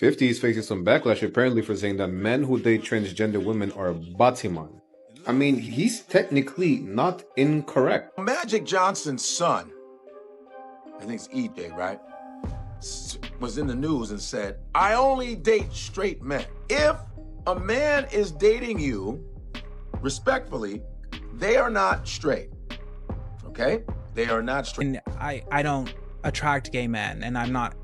50 is facing some backlash apparently for saying that men who date transgender women are batiman. I mean, he's technically not incorrect. Magic Johnson's son, I think it's EJ, right? Was in the news and said, I only date straight men. If a man is dating you, respectfully, they are not straight. Okay? They are not straight. And I don't attract gay men, and I'm not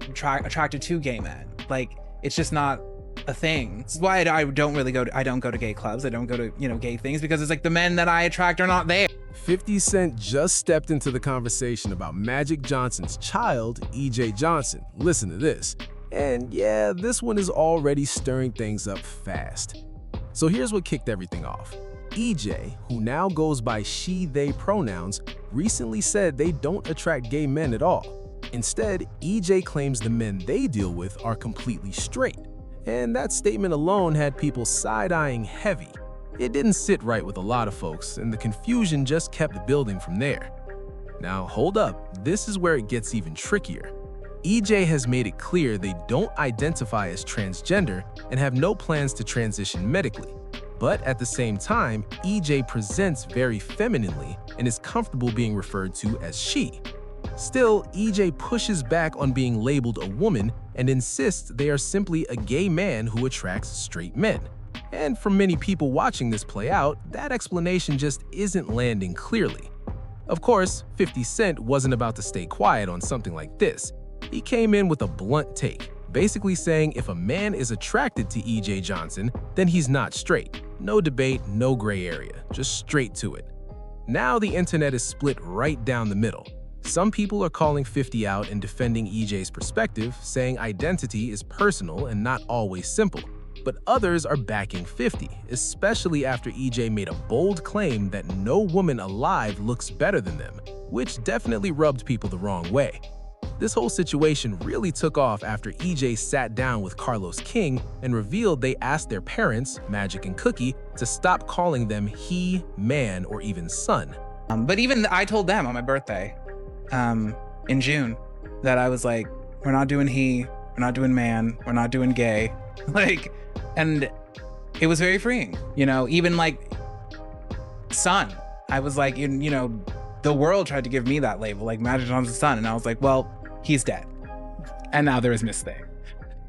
attracted to gay men. Like, it's just not a thing. This is why I don't go to gay clubs. I don't go to, gay things, because it's like the men that I attract are not there. 50 Cent just stepped into the conversation about Magic Johnson's child, EJ Johnson. Listen to this. And yeah, this one is already stirring things up fast. So here's what kicked everything off. EJ, who now goes by she, they pronouns, recently said they don't attract gay men at all. Instead, EJ claims the men they deal with are completely straight. And that statement alone had people side-eyeing heavy. It didn't sit right with a lot of folks, and the confusion just kept building from there. Now, hold up, this is where it gets even trickier. EJ has made it clear they don't identify as transgender and have no plans to transition medically. But at the same time, EJ presents very femininely and is comfortable being referred to as she. Still, EJ pushes back on being labeled a woman and insists they are simply a gay man who attracts straight men. And for many people watching this play out, that explanation just isn't landing clearly. Of course, 50 Cent wasn't about to stay quiet on something like this. He came in with a blunt take, basically saying if a man is attracted to EJ Johnson, then he's not straight. No debate, no gray area, just straight to it. Now the internet is split right down the middle. Some people are calling 50 out and defending EJ's perspective, saying identity is personal and not always simple. But others are backing 50, especially after EJ made a bold claim that no woman alive looks better than them, which definitely rubbed people the wrong way. This whole situation really took off after EJ sat down with Carlos King and revealed they asked their parents, Magic and Cookie, to stop calling them he, man, or even son. But even I told them on my birthday, in June, that I was like, we're not doing he, we're not doing man, we're not doing gay. And it was very freeing, even like son. I was like, the world tried to give me that label, like Magic Johnson's son. And I was like, well, he's dead. And now there is Miss Thing.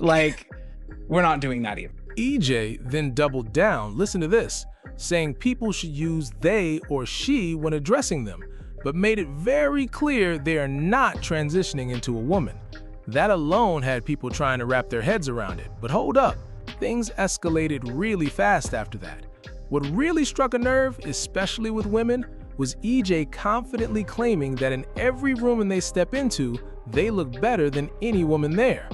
We're not doing that either. EJ then doubled down, listen to this, saying people should use they or she when addressing them, but made it very clear they are not transitioning into a woman. That alone had people trying to wrap their heads around it. But hold up, things escalated really fast after that. What really struck a nerve, especially with women, was EJ confidently claiming that in every room they step into, they look better than any woman there.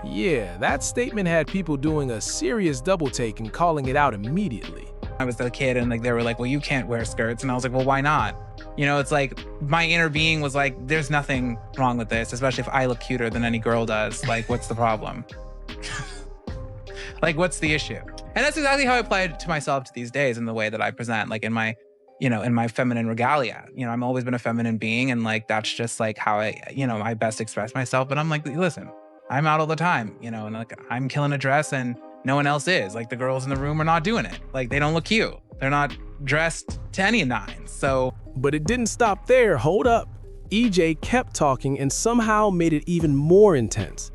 Yeah, that statement had people doing a serious double take and calling it out immediately. I was a kid and they were like, well, you can't wear skirts. And I was like, well, why not? It's like my inner being was like, there's nothing wrong with this, especially if I look cuter than any girl does. Like, what's the problem? What's the issue? And that's exactly how I apply it to myself to these days in the way that I present, in my, in my feminine regalia. I've always been a feminine being, and that's just how I best express myself. But I'm like, listen, I'm out all the time, and I'm killing a dress and no one else is. The girls in the room are not doing it. They don't look cute. They're not dressed to any nines. So. But it didn't stop there, hold up. EJ kept talking and somehow made it even more intense.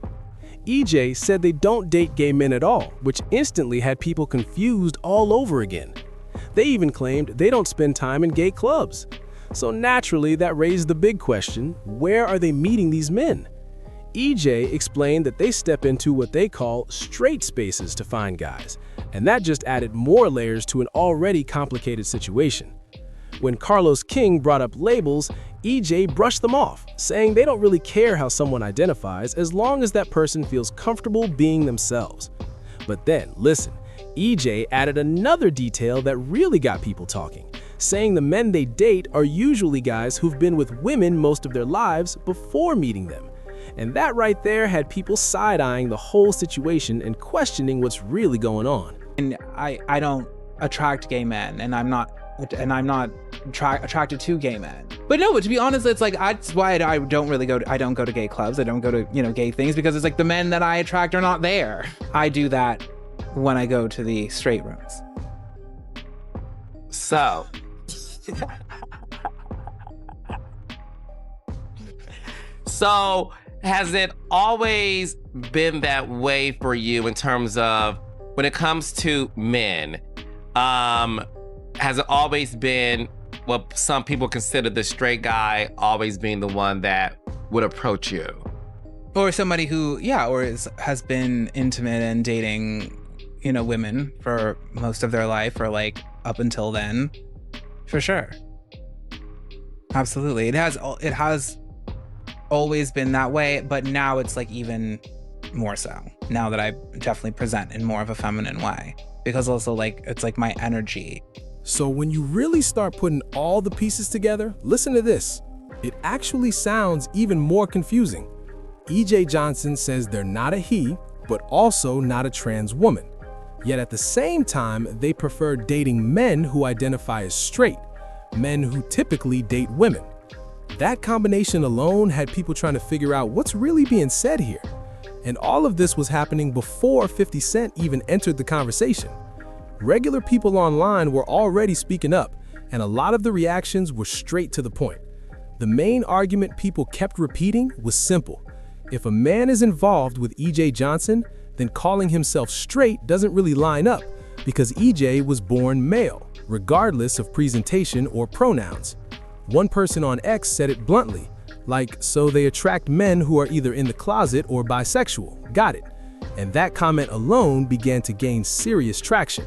EJ said they don't date gay men at all, which instantly had people confused all over again. They even claimed they don't spend time in gay clubs. So naturally, that raised the big question, where are they meeting these men? EJ explained that they step into what they call straight spaces to find guys, and that just added more layers to an already complicated situation. When Carlos King brought up labels, EJ brushed them off, saying they don't really care how someone identifies as long as that person feels comfortable being themselves. But then, listen, EJ added another detail that really got people talking, saying the men they date are usually guys who've been with women most of their lives before meeting them. And that right there had people side-eyeing the whole situation and questioning what's really going on. And I don't attract gay men, and I'm not and I'm not attracted to gay men. But no, but to be honest, it's like that's why I don't really go to, I don't go to gay clubs. I don't go to, you know, gay things, because it's like the men that I attract are not there. I do that when I go to the straight rooms. So, so has it always been that way for you in terms of when it comes to men? Has it always been what some people consider the straight guy always being the one that would approach you? Or somebody who, yeah, or has been intimate and dating, you know, women for most of their life, or like up until then, for sure. Absolutely. It has always been that way, but now it's like even more so now that I definitely present in more of a feminine way, because also like it's like my energy. So when you really start putting all the pieces together, listen to this. It actually sounds even more confusing. E.J. Johnson says they're not a he, but also not a trans woman. Yet at the same time, they prefer dating men who identify as straight, men who typically date women. That combination alone had people trying to figure out what's really being said here. And all of this was happening before 50 Cent even entered the conversation. Regular people online were already speaking up, and a lot of the reactions were straight to the point. The main argument people kept repeating was simple. If a man is involved with E.J. Johnson, then calling himself straight doesn't really line up, because E.J. was born male, regardless of presentation or pronouns. One person on X said it bluntly, like, so they attract men who are either in the closet or bisexual. Got it. And that comment alone began to gain serious traction.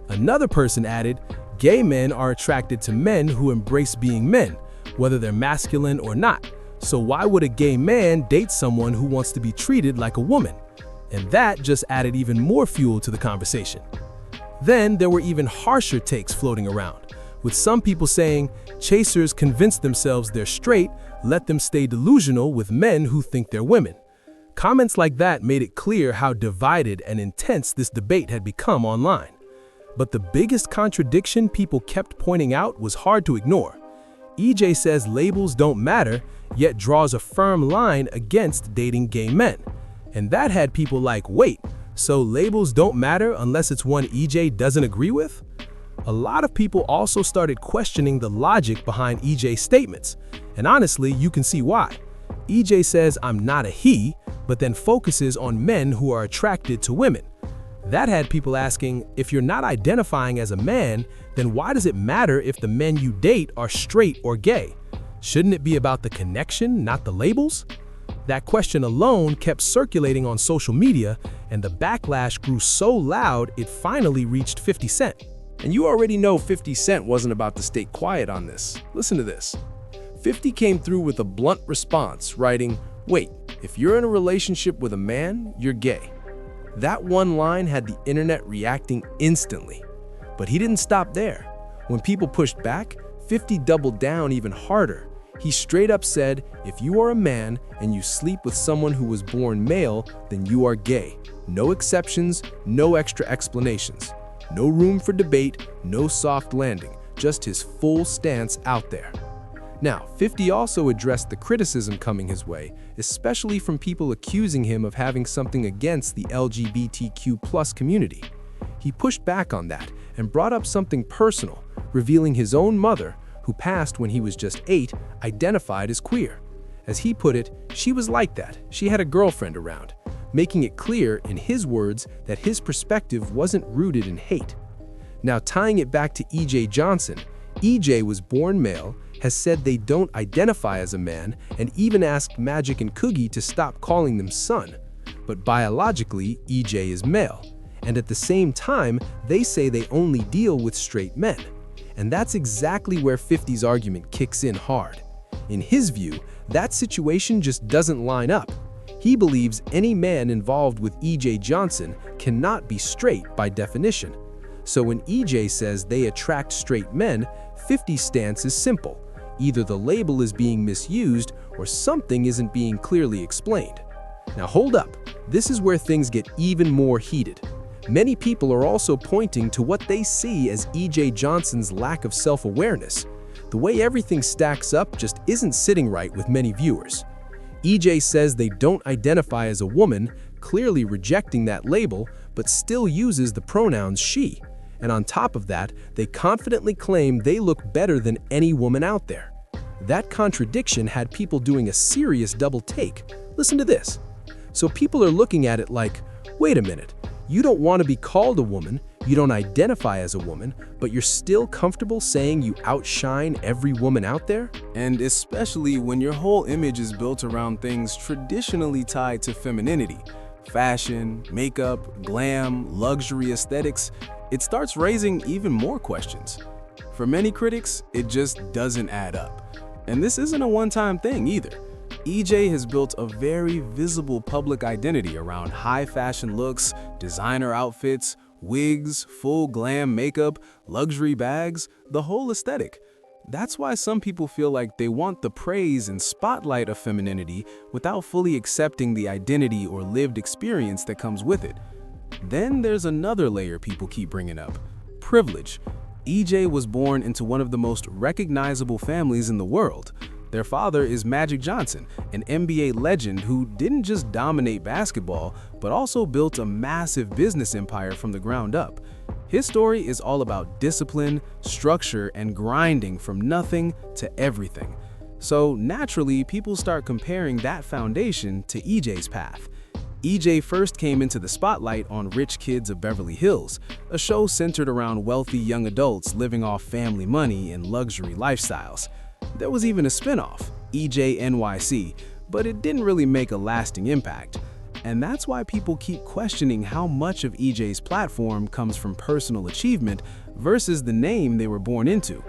Another person added, gay men are attracted to men who embrace being men, whether they're masculine or not. So why would a gay man date someone who wants to be treated like a woman? And that just added even more fuel to the conversation. Then there were even harsher takes floating around, with some people saying, chasers convince themselves they're straight, let them stay delusional with men who think they're women. Comments like that made it clear how divided and intense this debate had become online. But the biggest contradiction people kept pointing out was hard to ignore. EJ says labels don't matter, yet draws a firm line against dating gay men. And that had people like, wait, so labels don't matter unless it's one EJ doesn't agree with? A lot of people also started questioning the logic behind EJ's statements. And honestly, you can see why. EJ says, I'm not a he, but then focuses on men who are attracted to women. That had people asking, if you're not identifying as a man, then why does it matter if the men you date are straight or gay? Shouldn't it be about the connection, not the labels? That question alone kept circulating on social media, and the backlash grew so loud it finally reached 50 Cent. And you already know 50 Cent wasn't about to stay quiet on this. Listen to this. 50 came through with a blunt response, writing, wait, if you're in a relationship with a man, you're gay. That one line had the internet reacting instantly. But he didn't stop there. When people pushed back, 50 doubled down even harder. He straight up said, if you are a man and you sleep with someone who was born male, then you are gay. No exceptions, no extra explanations. No room for debate, no soft landing, just his full stance out there. Now, 50 also addressed the criticism coming his way, especially from people accusing him of having something against the LGBTQ+ community. He pushed back on that and brought up something personal, revealing his own mother, who passed when he was just 8, identified as queer. As he put it, she was like that. She had a girlfriend around, making it clear, in his words, that his perspective wasn't rooted in hate. Now, tying it back to E.J. Johnson, E.J. was born male, has said they don't identify as a man, and even asked Magic and Coogie to stop calling them son. But biologically, E.J. is male, and at the same time, they say they only deal with straight men. And that's exactly where 50's argument kicks in hard. In his view, that situation just doesn't line up. He believes any man involved with E.J. Johnson cannot be straight by definition. So when E.J. says they attract straight men, 50's stance is simple. Either the label is being misused or something isn't being clearly explained. Now hold up, this is where things get even more heated. Many people are also pointing to what they see as E.J. Johnson's lack of self-awareness. The way everything stacks up just isn't sitting right with many viewers. E.J. says they don't identify as a woman, clearly rejecting that label, but still uses the pronouns she. And on top of that, they confidently claim they look better than any woman out there. That contradiction had people doing a serious double take. Listen to this. So people are looking at it like, wait a minute, you don't want to be called a woman, you don't identify as a woman, but you're still comfortable saying you outshine every woman out there? And especially when your whole image is built around things traditionally tied to femininity. Fashion, makeup, glam, luxury aesthetics, it starts raising even more questions. For many critics, it just doesn't add up. And this isn't a one-time thing either. EJ has built a very visible public identity around high fashion looks, designer outfits, wigs, full glam makeup, luxury bags, the whole aesthetic. That's why some people feel like they want the praise and spotlight of femininity without fully accepting the identity or lived experience that comes with it. Then there's another layer people keep bringing up: privilege. EJ was born into one of the most recognizable families in the world. Their father is Magic Johnson, an NBA legend who didn't just dominate basketball, but also built a massive business empire from the ground up. His story is all about discipline, structure, and grinding from nothing to everything. So naturally, people start comparing that foundation to EJ's path. EJ first came into the spotlight on Rich Kids of Beverly Hills, a show centered around wealthy young adults living off family money and luxury lifestyles. There was even a spin-off, EJ NYC, but it didn't really make a lasting impact. And that's why people keep questioning how much of EJ's platform comes from personal achievement versus the name they were born into.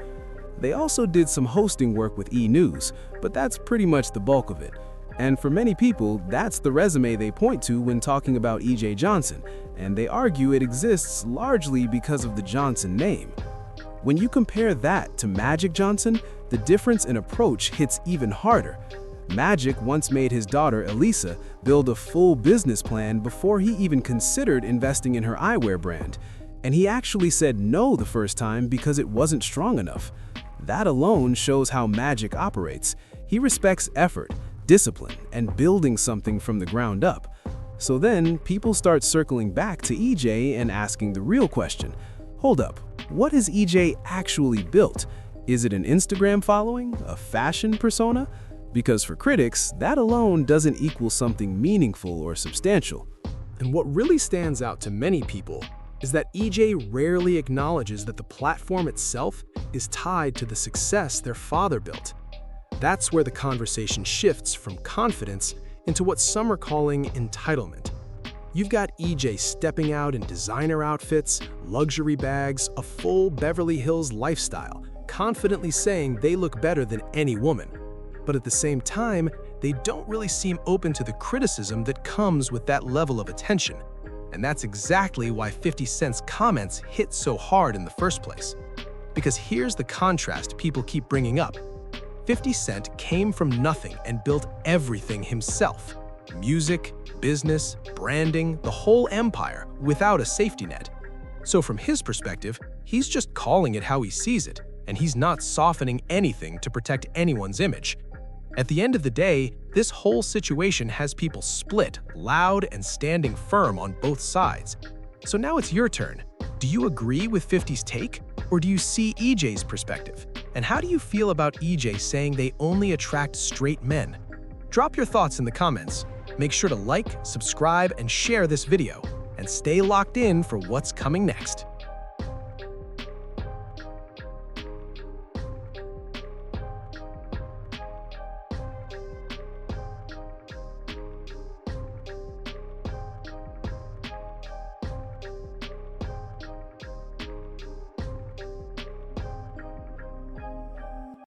They also did some hosting work with E! News, but that's pretty much the bulk of it. And for many people, that's the resume they point to when talking about EJ Johnson, and they argue it exists largely because of the Johnson name. When you compare that to Magic Johnson, the difference in approach hits even harder. Magic once made his daughter, Elisa, build a full business plan before he even considered investing in her eyewear brand. And he actually said no the first time because it wasn't strong enough. That alone shows how Magic operates. He respects effort, discipline, and building something from the ground up. So then, people start circling back to EJ and asking the real question. Hold up, what has EJ actually built? Is it an Instagram following, a fashion persona? Because for critics, that alone doesn't equal something meaningful or substantial. And what really stands out to many people is that EJ rarely acknowledges that the platform itself is tied to the success their father built. That's where the conversation shifts from confidence into what some are calling entitlement. You've got EJ stepping out in designer outfits, luxury bags, a full Beverly Hills lifestyle, confidently saying they look better than any woman. But at the same time, they don't really seem open to the criticism that comes with that level of attention. And that's exactly why 50 Cent's comments hit so hard in the first place. Because here's the contrast people keep bringing up. 50 Cent came from nothing and built everything himself. Music, business, branding, the whole empire, without a safety net. So from his perspective, he's just calling it how he sees it, and he's not softening anything to protect anyone's image. At the end of the day, this whole situation has people split, loud, and standing firm on both sides. So now it's your turn. Do you agree with 50's take, or do you see EJ's perspective? And how do you feel about EJ saying they only attract straight men? Drop your thoughts in the comments. Make sure to like, subscribe, and share this video. And stay locked in for what's coming next.